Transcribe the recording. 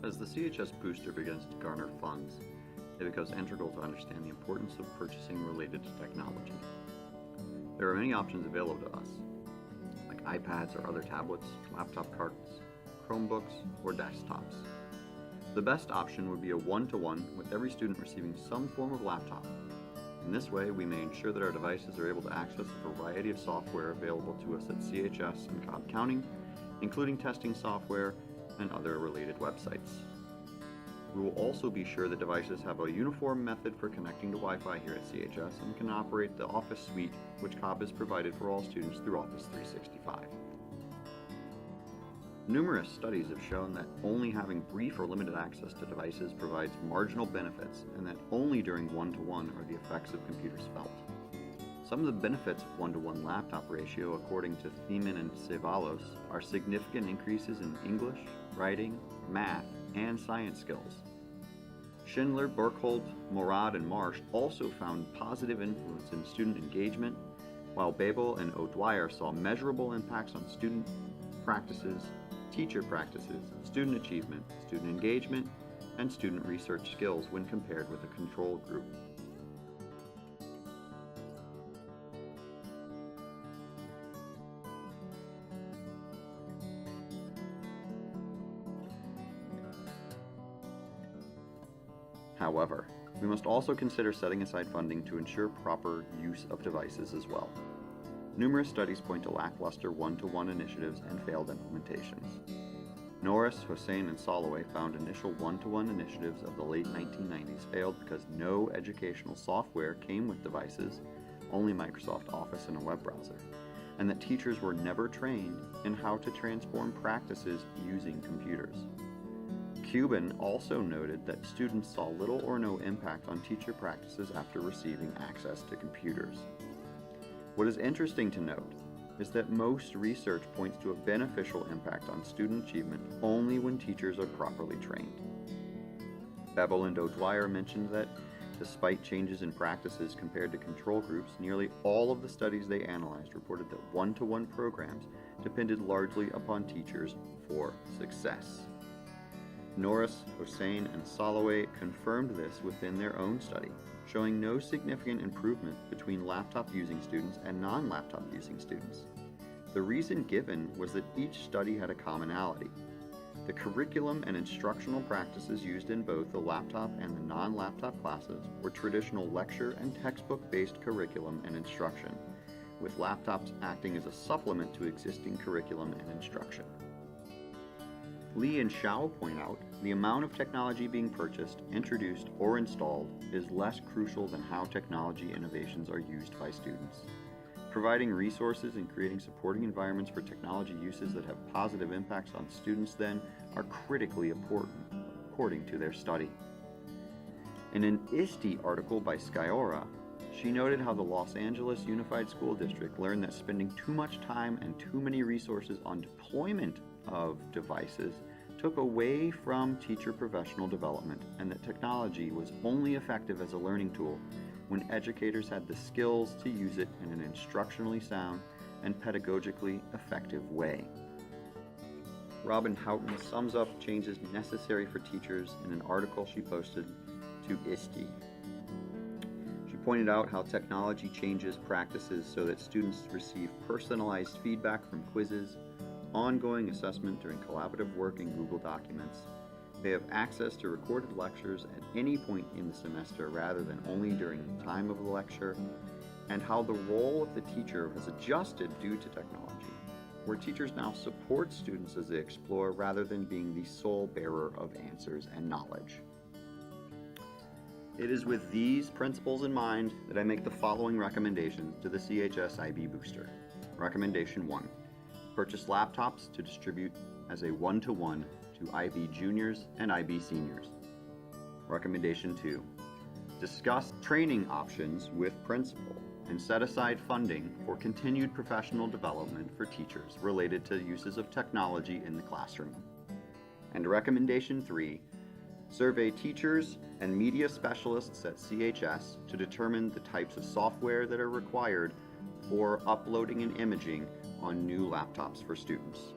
As the CHS booster begins to garner funds, it becomes integral to understand the importance of purchasing related to technology. There are many options available to us, like iPads or other tablets, laptop carts, Chromebooks, or desktops. The best option would be a one-to-one with every student receiving some form of laptop. In this way, we may ensure that our devices are able to access a variety of software available to us at CHS and Cobb County, including testing software and other related websites. We will also be sure that devices have a uniform method for connecting to Wi-Fi here at CHS and can operate the Office suite, which Cobb has provided for all students through Office 365. Numerous studies have shown that only having brief or limited access to devices provides marginal benefits, and that only during one-to-one are the effects of computers felt. Some of the benefits of one-to-one laptop ratio, according to Thiemann and Ceballos, are significant increases in English, writing, math, and science skills. Schindler, Burkholdt, Morad, and Marsh also found positive influence in student engagement, while Babel and O'Dwyer saw measurable impacts on student practices, teacher practices, student achievement, student engagement, and student research skills when compared with a control group. However, we must also consider setting aside funding to ensure proper use of devices as well. Numerous studies point to lackluster one-to-one initiatives and failed implementations. Norris, Hossain, and Soloway found initial one-to-one initiatives of the late 1990s failed because no educational software came with devices, only Microsoft Office and a web browser, and that teachers were never trained in how to transform practices using computers. Cuban also noted that students saw little or no impact on teacher practices after receiving access to computers. What is interesting to note is that most research points to a beneficial impact on student achievement only when teachers are properly trained. Babel and O'Dwyer mentioned that despite changes in practices compared to control groups, nearly all of the studies they analyzed reported that one-to-one programs depended largely upon teachers for success. Norris, Hossain, and Soloway confirmed this within their own study, showing no significant improvement between laptop-using students and non-laptop-using students. The reason given was that each study had a commonality. The curriculum and instructional practices used in both the laptop and the non-laptop classes were traditional lecture and textbook-based curriculum and instruction, with laptops acting as a supplement to existing curriculum and instruction. Lee and Shao point out the amount of technology being purchased, introduced, or installed is less crucial than how technology innovations are used by students. Providing resources and creating supporting environments for technology uses that have positive impacts on students then are critically important, according to their study. In an ISTE article by Sciorra, she noted how the Los Angeles Unified School District learned that spending too much time and too many resources on deployment of devices took away from teacher professional development, and that technology was only effective as a learning tool when educators had the skills to use it in an instructionally sound and pedagogically effective way. Robin Houghton sums up changes necessary for teachers in an article she posted to ISTE. She pointed out how technology changes practices so that students receive personalized feedback from quizzes, ongoing assessment during collaborative work in Google Documents. They have access to recorded lectures at any point in the semester rather than only during the time of the lecture, and how the role of the teacher has adjusted due to technology, where teachers now support students as they explore rather than being the sole bearer of answers and knowledge. It is with these principles in mind that I make the following recommendation to the CHS IB Booster. Recommendation 1. Purchase laptops to distribute as a one-to-one to IB juniors and IB seniors. Recommendation 2. Discuss training options with principal and set aside funding for continued professional development for teachers related to uses of technology in the classroom. And recommendation 3. Survey teachers and media specialists at CHS to determine the types of software that are required for uploading and imaging on new laptops for students.